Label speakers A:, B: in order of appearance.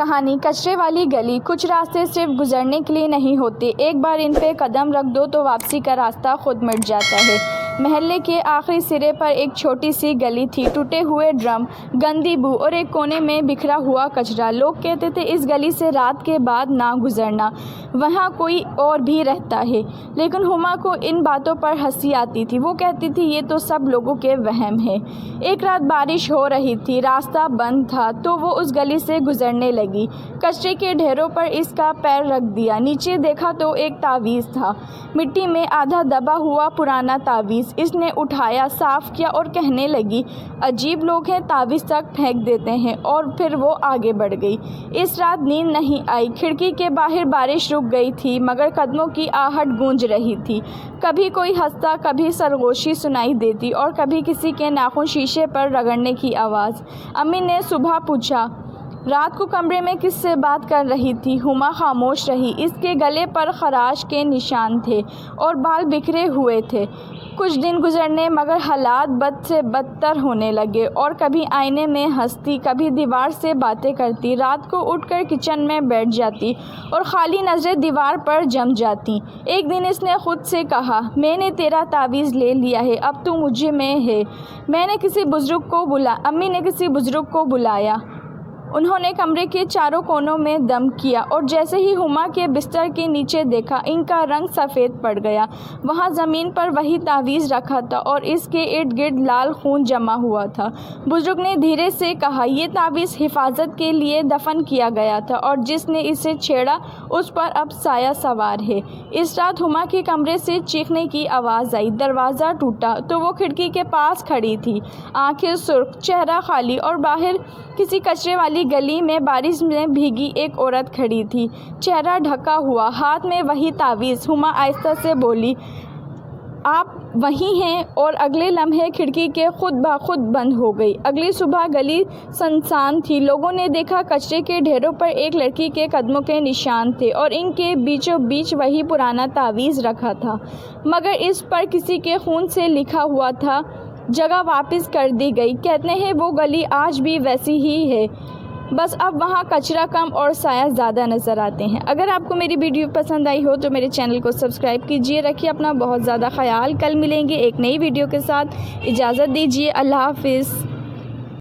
A: کہانی کچرے والی گلی۔ کچھ راستے صرف گزرنے کے لیے نہیں ہوتے، ایک بار ان پہ قدم رکھ دو تو واپسی کا راستہ خود مٹ جاتا ہے۔ محلے کے آخری سرے پر ایک چھوٹی سی گلی تھی، ٹوٹے ہوئے ڈرم، گندی بو اور ایک کونے میں بکھرا ہوا کچرا۔ لوگ کہتے تھے اس گلی سے رات کے بعد نہ گزرنا، وہاں کوئی اور بھی رہتا ہے، لیکن ہما کو ان باتوں پر ہنسی آتی تھی۔ وہ کہتی تھی یہ تو سب لوگوں کے وہم ہے۔ ایک رات بارش ہو رہی تھی، راستہ بند تھا تو وہ اس گلی سے گزرنے لگی۔ کچرے کے ڈھیروں پر اس کا پیر رکھ دیا، نیچے دیکھا تو ایک تعویذ تھا، مٹی میں آدھا دبا ہوا پرانا تعویذ۔ اس نے اٹھایا، صاف کیا اور کہنے لگی عجیب لوگ ہیں، تعویذ تک پھینک دیتے ہیں، اور پھر وہ آگے بڑھ گئی۔ اس رات نیند نہیں آئی۔ کھڑکی کے باہر بارش رک گئی تھی مگر قدموں کی آہٹ گونج رہی تھی، کبھی کوئی ہنستا، کبھی سرگوشی سنائی دیتی اور کبھی کسی کے ناخن شیشے پر رگڑنے کی آواز۔ امی نے صبح پوچھا رات کو کمرے میں کس سے بات کر رہی تھی؟ ہما خاموش رہی۔ اس کے گلے پر خراش کے نشان تھے اور بال بکھرے ہوئے تھے۔ کچھ دن گزرنے مگر حالات بد سے بدتر ہونے لگے، اور کبھی آئینے میں ہنستی، کبھی دیوار سے باتیں کرتی، رات کو اٹھ کر کچن میں بیٹھ جاتی اور خالی نظریں دیوار پر جم جاتی۔ ایک دن اس نے خود سے کہا میں نے تیرا تعویذ لے لیا ہے، اب تو مجھ میں ہے۔ امی نے کسی بزرگ کو بلایا۔ انہوں نے کمرے کے چاروں کونوں میں دم کیا اور جیسے ہی ہما کے بستر کے نیچے دیکھا، ان کا رنگ سفید پڑ گیا۔ وہاں زمین پر وہی تعویذ رکھا تھا اور اس کے ارد گرد لال خون جمع ہوا تھا۔ بزرگ نے دھیرے سے کہا یہ تعویذ حفاظت کے لیے دفن کیا گیا تھا، اور جس نے اسے چھیڑا اس پر اب سایہ سوار ہے۔ اس رات ہما کے کمرے سے چیخنے کی آواز آئی، دروازہ ٹوٹا تو وہ کھڑکی کے پاس کھڑی تھی، آنکھیں سرخ، چہرہ خالی، اور باہر کسی کچرے والی گلی میں بارش میں بھیگی ایک عورت کھڑی تھی، چہرہ ڈھکا ہوا، ہاتھ میں وہی تعویذ۔ ہما آہستہ سے بولی آپ وہی ہیں، اور اگلے لمحے کھڑکی کے خود بخود بند ہو گئی۔ اگلی صبح گلی سنسان تھی۔ لوگوں نے دیکھا کچرے کے ڈھیروں پر ایک لڑکی کے قدموں کے نشان تھے اور ان کے بیچوں بیچ وہی پرانا تعویذ رکھا تھا، مگر اس پر کسی کے خون سے لکھا ہوا تھا جگہ واپس کر دی گئی۔ کہتے ہیں وہ گلی آج بھی ویسی ہی ہے، بس اب وہاں کچرا کم اور سایہ زیادہ نظر آتے ہیں۔ اگر آپ کو میری ویڈیو پسند آئی ہو تو میرے چینل کو سبسکرائب کیجیے۔ رکھیے اپنا بہت زیادہ خیال۔ کل ملیں گے ایک نئی ویڈیو کے ساتھ، اجازت دیجیے، اللہ حافظ۔